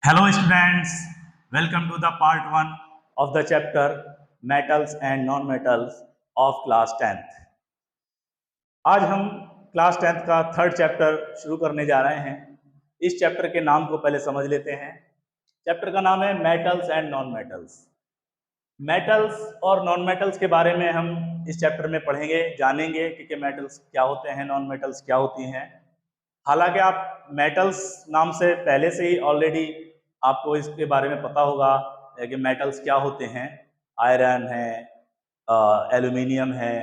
Hello students, welcome to the part 1 of the chapter Metals and Non-Metals of class 10th। आज हम class 10th का third chapter शुरू करने जा रहे हैं। इस चैप्टर के नाम को पहले समझ लेते हैं। चैप्टर का नाम है metals and non metals. Metals और नॉन मेटल्स के बारे में हम इस चैप्टर में पढ़ेंगे, जानेंगे कि मेटल्स क्या होते हैं, नॉन मेटल्स क्या होती हैं। हालांकि आप मेटल्स नाम से पहले से ही ऑलरेडी आपको इसके बारे में पता होगा कि मेटल्स क्या होते हैं। आयरन है, एल्यूमिनियम है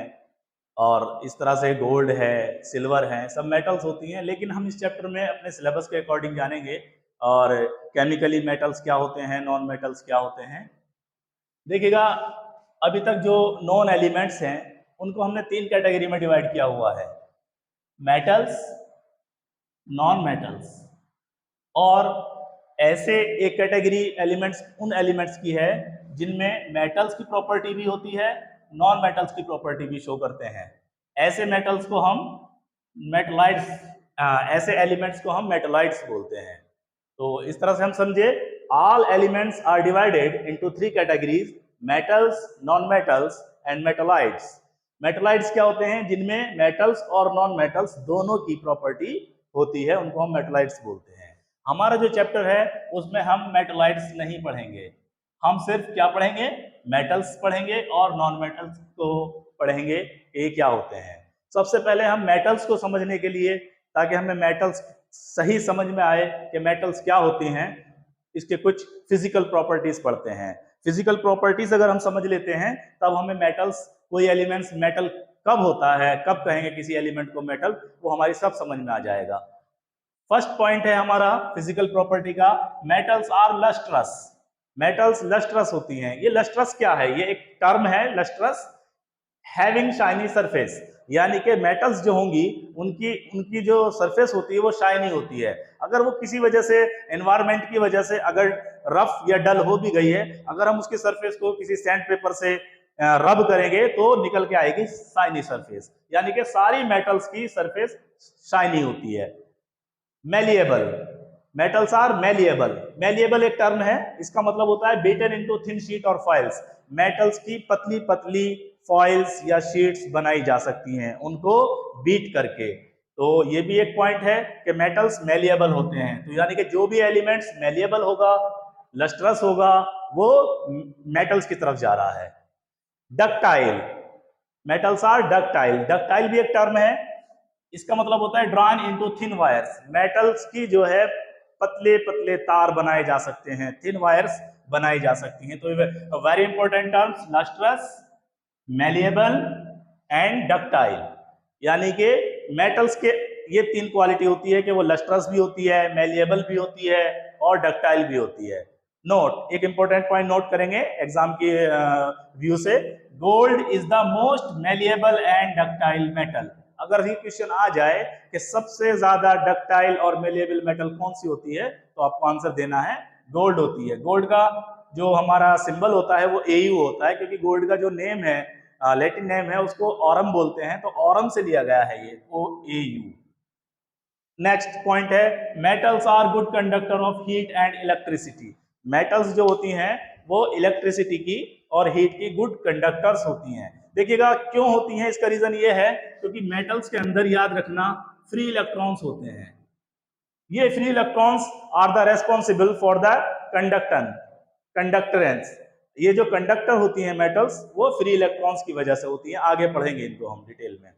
और इस तरह से गोल्ड है, सिल्वर है, सब मेटल्स होती हैं। लेकिन हम इस चैप्टर में अपने सिलेबस के अकॉर्डिंग जानेंगे और केमिकली मेटल्स क्या होते हैं, नॉन मेटल्स क्या होते हैं। देखिएगा, अभी तक जो नॉन एलिमेंट्स हैं उनको हमने 3 कैटेगरी में डिवाइड किया हुआ है, मेटल्स, नॉन मेटल्स और ऐसे एक कैटेगरी एलिमेंट्स उन एलिमेंट्स की है जिनमें मेटल्स की प्रॉपर्टी भी होती है, नॉन मेटल्स की प्रॉपर्टी भी शो करते हैं। ऐसे मेटल्स को हम मेटलाइट्स, ऐसे एलिमेंट्स को हम मेटलाइट्स बोलते हैं। तो इस तरह से हम समझे, all elements are divided into 3 categories, metals, non metals and metalloids. Metalloids क्या होते हैं? जिनमें मेटल्स और नॉन मेटल्स दोनों की प्रॉपर्टी होती है, उनको हम मेटलाइट्स बोलते हैं। हमारा जो चैप्टर है उसमें हम मेटलाइट्स नहीं पढ़ेंगे, हम सिर्फ क्या पढ़ेंगे? मेटल्स पढ़ेंगे और नॉन मेटल्स को पढ़ेंगे, ये क्या होते हैं। सबसे पहले हम मेटल्स को समझने के लिए, ताकि हमें मेटल्स सही समझ में आए कि मेटल्स क्या होती हैं, इसके कुछ फिजिकल प्रॉपर्टीज पढ़ते हैं। फिजिकल प्रॉपर्टीज अगर हम समझ लेते हैं तब हमें मेटल्स, कोई एलिमेंट्स मेटल कब होता है, कब कहेंगे किसी एलिमेंट को मेटल, वो हमारी सब समझ में आ जाएगा। फर्स्ट पॉइंट है हमारा फिजिकल प्रॉपर्टी का, metals are lustrous. Metals lustrous होती हैं। ये लस्ट्रस क्या है? ये एक टर्म है, लस्ट्रस, हैविंग शाइनी सरफेस। यानी कि मेटल्स जो होंगी उनकी उनकी जो सरफेस होती है वो शाइनी होती है। अगर वो किसी वजह से, एनवायरमेंट की वजह से अगर रफ या डल हो भी गई है, अगर हम उसकी सरफेस को किसी सैंड पेपर से रब करेंगे तो निकल के आएगी शाइनी सरफेस। यानी कि सारी मेटल्स की सरफेस शाइनी होती है। Malleable, metals are malleable. Malleable एक टर्म है, इसका मतलब होता है बीटन इनटू थिन शीट और फॉइल्स। मेटल्स की पतली पतली फॉइल्स या शीट्स बनाई जा सकती हैं उनको बीट करके। तो ये भी एक पॉइंट है कि मेटल्स मेलिएबल होते हैं। तो यानी कि जो भी एलिमेंट्स मेलिएबल होगा, लस्ट्रस होगा, वो मेटल्स की तरफ जा रहा है। Ductile, metals are ductile. Ductile भी एक टर्म है, इसका मतलब होता है ड्रॉन इनटू थिन वायर्स। मेटल्स की जो है पतले पतले तार बनाए जा सकते हैं, थिन वायर्स बनाई जा सकती हैं। तो very important terms, lustrous, malleable and ductile. यानी कि मेटल्स के ये 3 क्वालिटी होती है कि वो लस्ट्रस भी होती है, मेलिएबल भी होती है और डक्टाइल भी होती है। नोट, एक इंपॉर्टेंट पॉइंट नोट करेंगे एग्जाम की व्यू से, gold is the most malleable and ductile metal. अगर ये क्वेश्चन आ जाए कि सबसे ज्यादा डक्टाइल और मेलिएबल मेटल कौन सी होती है, तो आपको आंसर देना है गोल्ड होती है। गोल्ड का जो हमारा सिंबल होता है वो एयू होता है, क्योंकि गोल्ड का जो नेम है, लैटिन नेम है, उसको ऑरम बोलते हैं, तो ऑरम से लिया गया है ये ओ एयू। नेक्स्ट पॉइंट है, metals are good conductor of heat and electricity. Metals जो होती हैं वो इलेक्ट्रिसिटी की और हीट की गुड कंडक्टर्स होती हैं। देखिएगा क्यों होती हैं, इसका रीजन ये है क्योंकि मेटल्स के अंदर, याद रखना, फ्री इलेक्ट्रॉन्स होते हैं। ये free electrons are the responsible for the conductance. ये जो कंडक्टर होती हैं मेटल्स, वो फ्री इलेक्ट्रॉन्स की वजह से होती हैं। आगे पढ़ेंगे इनको हम डिटेल में।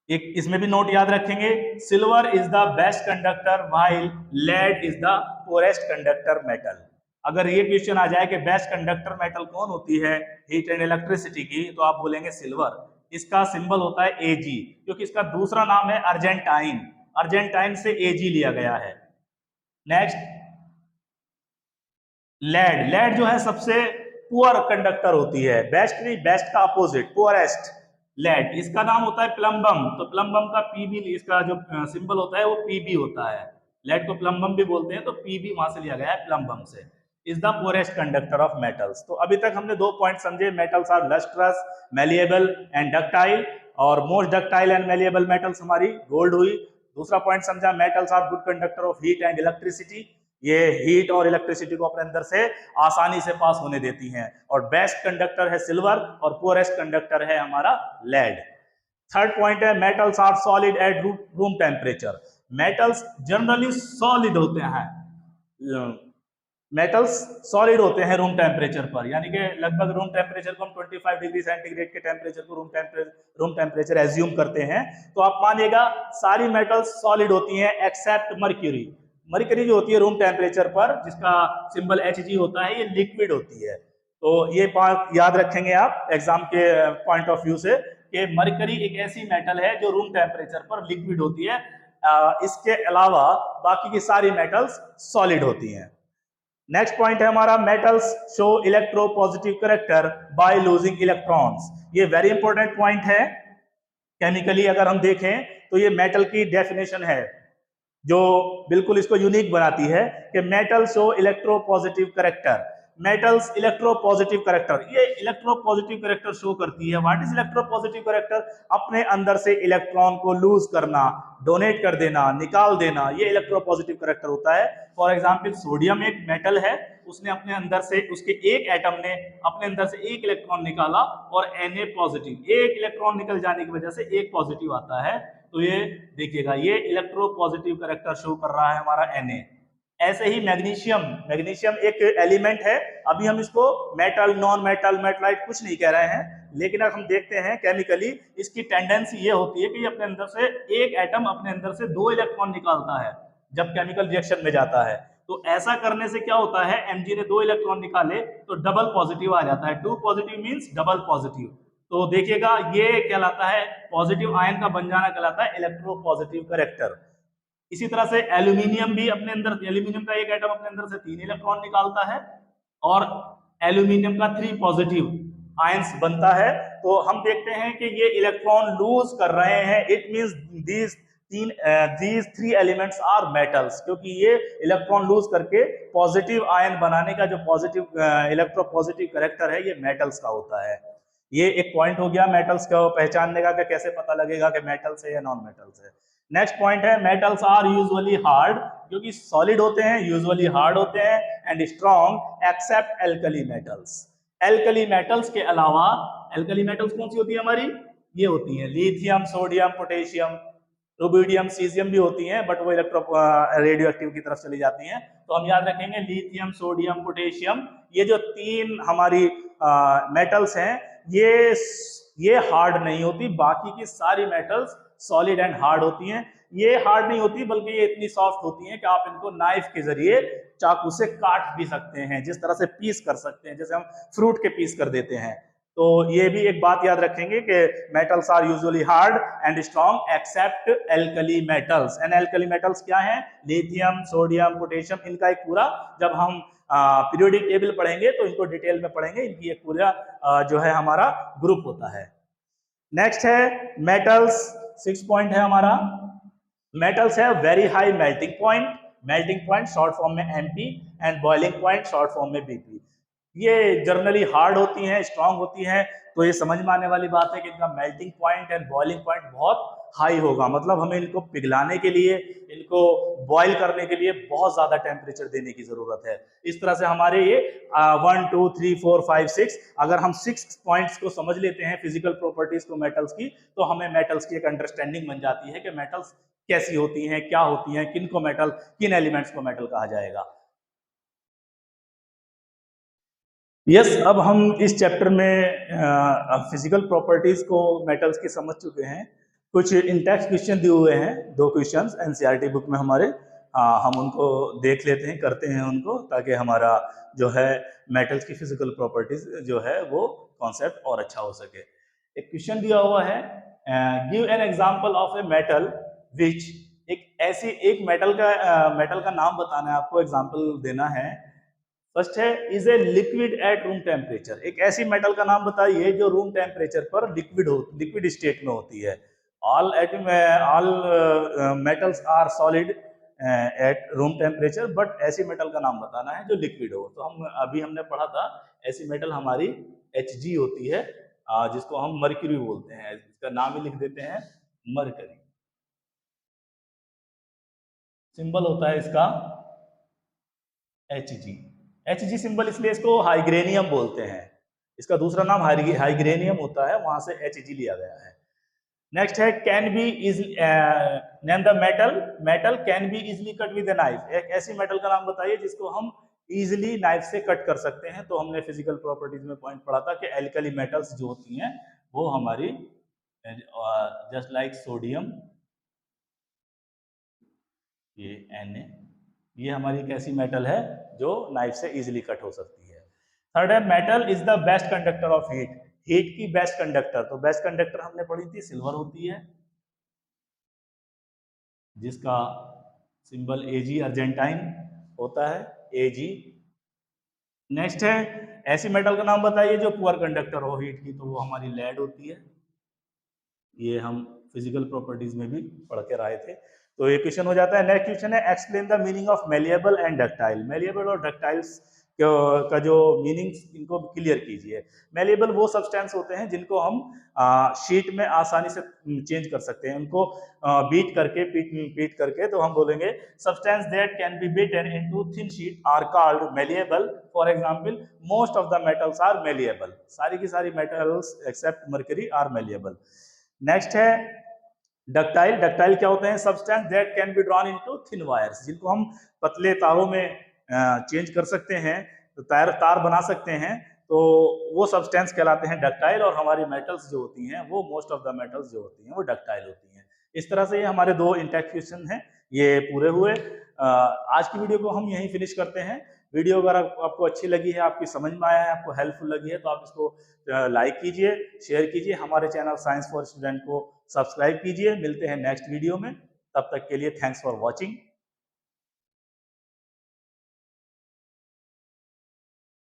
एक इसमें भी नोट याद रखेंगे, silver is the best conductor while lead is the poorest conductor metal. अगर ये क्वेश्चन आ जाए कि बेस्ट कंडक्टर मेटल कौन होती है हीट एंड इलेक्ट्रिसिटी की, तो आप बोलेंगे सिल्वर। इसका सिंबल होता है एजी, क्योंकि इसका दूसरा नाम है अर्जेंटाइन। अर्जेंटाइन से एजी लिया गया है। Next, lead. लेड जो है सबसे पुअर कंडक्टर होती है, बेस्ट नहीं, बेस्ट का अपोजिट, पुअरेस्ट, लेड। इसका नाम होता है प्लम्बम। तो प्लम्बम का पीबी, इसका जो सिंबल होता है वो पीबी होता है। लेड को प्लम्बम भी बोलते हैं, तो पीबी वहां से लिया गया है, प्लम्बम से। Is the poorest conductor of metals. तो अभी तक हमने 2 पॉइंट समझे, metals are lustrous, malleable and ductile. और most ductile and malleable metals हमारी गोल्ड हुई। दूसरा पॉइंट समझा, metals are good conductor of heat and electricity. ये हीट और इलेक्ट्रिसिटी को अपने अंदर से आसानी से पास होने देती हैं। और बेस्ट कंडक्टर है सिल्वर और पुअरेस्ट कंडक्टर है हमारा लेड। थर्ड पॉइंट है metals are solid at room temperature. Metals generally solid होते हैं, मेटल्स सॉलिड होते हैं रूम टेम्परेचर पर, यानी कि लगभग रूम टेम्परेचर को हम 25 डिग्री सेंटीग्रेड के टेम्परेचर को रूम टेम्परेचर एज्यूम करते हैं। तो आप मानिएगा सारी मेटल्स सॉलिड होती हैं एक्सेप्ट मर्क्यूरी। मर्क्यूरी जो होती है रूम टेम्परेचर पर, जिसका सिंबल Hg होता है, ये लिक्विड होती है। तो ये बात याद रखेंगे आप एग्जाम के पॉइंट ऑफ व्यू से कि मर्क्यूरी एक ऐसी मेटल है जो रूम टेम्परेचर पर लिक्विड होती है। इसके अलावा बाकी की सारी मेटल्स सॉलिड होती हैं। नेक्स्ट पॉइंट है हमारा metals show electropositive character by losing electrons. ये वेरी इंपॉर्टेंट पॉइंट है। केमिकली अगर हम देखें तो ये मेटल की डेफिनेशन है जो बिल्कुल इसको यूनिक बनाती है कि metal show electropositive character. Metals electropositive character, ये इलेक्ट्रोपॉजिटिव कैरेक्टर शो करती है। What is electropositive character? अपने अंदर से इलेक्ट्रॉन को लूज करना, डोनेट कर देना, निकाल देना, ये इलेक्ट्रोपॉजिटिव कैरेक्टर होता है। फॉर एग्जांपल सोडियम एक मेटल है, उसने अपने अंदर से, उसके एक एटम ने अपने अंदर से एक इलेक्ट्रॉन निकाला और Na पॉजिटिव, एक इलेक्ट्रॉन निकल जाने की वजह से एक पॉजिटिव आता है। तो ये देखिएगा ये इलेक्ट्रोपॉजिटिव कैरेक्टर शो कर रहा है हमारा Na। ऐसे ही मैग्नीशियम, मैग्नीशियम एक एलिमेंट है। अभी हम इसको मेटल, नॉन मेटल, मेटलाइट कुछ नहीं कह रहे हैं, लेकिन अब हम देखते हैं केमिकली इसकी टेंडेंसी ये होती है कि ये अपने अंदर से एक एटम अपने अंदर से 2 इलेक्ट्रॉन निकालता है जब केमिकल रिएक्शन में जाता है। तो ऐसा करने से क्या होता है, Mg ने 2 इलेक्ट्रॉन निकाले तो डबल पॉजिटिव आ जाता है। 2 पॉजिटिव मींस डबल पॉजिटिव। तो देखिएगा ये कहलाता है पॉजिटिव आयन का बन जाना, कहलाता है इलेक्ट्रोपॉजिटिव कैरेक्टर। इसी तरह से एल्यूमिनियम भी अपने अंदर, एल्यूमिनियम का एक एटम अपने अंदर से 3 इलेक्ट्रॉन निकालता है और एल्यूमिनियम का 3 पॉजिटिव आयंस बनता है। तो हम देखते हैं कि ये इलेक्ट्रॉन लूज कर रहे हैं। It means these 3 elements are metals, क्योंकि ये इलेक्ट्रॉन लूज करके पॉजिटिव आयन बनाने का जो पॉजिटिव इलेक्ट्रोपॉजिटिव कैरेक्टर है, ये मेटल्स का होता है। ये एक पॉइंट हो गया मेटल्स को पहचानने का कि कैसे पता लगेगा कि मेटल्स है या नॉन मेटल्स है। नेक्स्ट पॉइंट है मेटल्स आर यूजुअली हार्ड, क्योंकि सॉलिड होते हैं, यूजुअली हार्ड होते हैं, and strong except alkali metals. Alkali metals के अलावा, एल्कली मेटल्स कौन सी होती है हमारी? ये होती है lithium, sodium, potassium, rubidium, caesium भी होती हैं, बट वो रेडियो एक्टिव की तरफ चली जाती हैं। तो हम याद रखेंगे लिथियम, सोडियम, पोटेशियम, ये जो 3 हमारी मेटल्स हैं, ये हार्ड नहीं होती। बाकी की सारी मेटल्स सॉलिड एंड हार्ड होती हैं। ये हार्ड नहीं होती, बल्कि ये इतनी सॉफ्ट होती हैं कि आप इनको नाइफ के जरिए, चाकू से काट भी सकते हैं, जिस तरह से पीस कर सकते हैं, जैसे हम फ्रूट के पीस कर देते हैं। तो ये भी एक बात याद रखेंगे कि metals are usually hard and strong except alkali metals. And alkali metals क्या हैं? Lithium, sodium, potassium. इनका एक पूरा, जब हम पीरियोडिक टेबल पढ़ेंगे तो इनको डिटेल में पढ़ेंगे। इनकी एक पूरा जो है हमारा ग्रुप होता है। नेक्स्ट है मेटल्स, 6 पॉइंट है हमारा। मेटल्स है very high melting point, melting point short form में MP, and boiling point short form में BP। ये जनरली हार्ड होती हैं, स्ट्रांग होती हैं, तो ये समझ में आने वाली बात है कि इनका melting point and boiling point बहुत हाई होगा। मतलब हमें इनको पिघलाने के लिए, इनको बॉयल करने के लिए बहुत ज्यादा टेम्परेचर देने की जरूरत है। इस तरह से हमारे ये 1 2 3 4 5 6, अगर हम 6 पॉइंट्स को समझ लेते हैं फिजिकल प्रॉपर्टीज को मेटल्स की, तो हमें मेटल्स की एक अंडरस्टैंडिंग बन जाती है कि मेटल्स कैसी होती हैं, क्या होती हैं, किन को मेटल, किन एलिमेंट्स को मेटल कहा जाएगा। यस, अब हम इस चैप्टर में फिजिकल प्रॉपर्टीज को मेटल्स की समझ चुके हैं। कुछ इंटेक्स्ट क्वेश्चन दिए हुए हैं, 2 क्वेश्चंस NCERT बुक में हमारे, हम उनको देख लेते हैं, करते हैं उनको, ताकि हमारा जो है मेटल्स की फिजिकल प्रॉपर्टीज जो है वो कॉन्सेप्ट और अच्छा हो सके। एक क्वेश्चन दिया हुआ है, give an example of a metal which, एक मेटल का नाम बताना है आपको, एग्जांपल देना है। फर्स्ट है is a liquid at room temperature. एक ऐसी मेटल का नाम बताइए जो रूम टेम्परेचर पर लिक्विड स्टेट में होती है। All metals are solid at room temperature, but ऐसी मेटल का नाम बताना है जो लिक्विड हो। तो हमने पढ़ा था, ऐसी मेटल हमारी Hg होती है, जिसको हम मर्क्यूरी बोलते हैं। इसका नाम ही लिख देते हैं मर्करी, सिंबल होता है इसका Hg सिंबल इसलिए इसको हाइग्रेनियम बोलते हैं, इसका दूसरा नाम हाइग्रेनियम होता है, वहां से Hg लिया गया है। नेक्स्ट है can be easily name the metal can be easily cut with a knife. एक ऐसी मेटल का नाम बताइए जिसको हम इजिली नाइफ से कट कर सकते हैं। तो हमने फिजिकल प्रॉपर्टीज में पॉइंट पढ़ा था कि एल्कली मेटल्स जो होती हैं वो हमारी जस्ट लाइक सोडियम, ये Na, ये हमारी एक ऐसी मेटल है जो नाइफ से इजीली कट हो सकती है। थर्ड है metal is the best conductor of heat. Heat की बेस्ट कंडक्टर, तो बेस्ट कंडक्टर हमने पढ़ी थी सिल्वर होती है, जिसका सिंबल Ag अर्जेंटाइन होता है, Ag। नेक्स्ट है ऐसी मेटल का नाम बताइए जो पुअर कंडक्टर हो हीट की, तो वो हमारी लेड होती है। ये हम फिजिकल प्रॉपर्टीज में भी पढ़ के आए थे। तो ये क्वेश्चन हो जाता है। नेक्स्ट क्वेश्चन है explain the meaning of malleable and ductile. Malleable और डक्टाइल्स का जो मीनिंग इनको क्लियर कीजिए। मेलिएबल वो सब्सटेंस होते हैं जिनको हम शीट में आसानी से चेंज कर सकते हैं, उनको बीट करके पीट करके, तो हम बोलेंगे substance that can be beaten into thin sheet are called malleable. For example most of the metals are malleable. सारी की सारी metals except mercury are malleable. Next है डक्टाइल। डक्टाइल क्या होते हैं? Substance that can be drawn into thin wires, जिनको हम पतले तारों में चेंज कर सकते हैं, तो तार बना सकते हैं, तो वो सब्सटेंस कहलाते हैं डक्टाइल। और हमारी मेटल्स जो होती हैं वो मोस्ट ऑफ द मेटल्स जो होती हैं वो डक्टाइल होती हैं। इस तरह से ये हमारे दो इंटेक्ट क्वेश्चन हैं, ये पूरे हुए। आज की वीडियो को हम यहीं फिनिश करते हैं। वीडियो अगर आपको अच्छी लगी है, आपकी समझ में आया है, आपको हेल्पफुल लगी है, तो आप इसको लाइक कीजिए, शेयर कीजिए, हमारे चैनल साइंस फॉर स्टूडेंट को सब्सक्राइब कीजिए। मिलते हैं नेक्स्ट वीडियो में, तब तक के लिए थैंक्स फॉर वॉचिंग।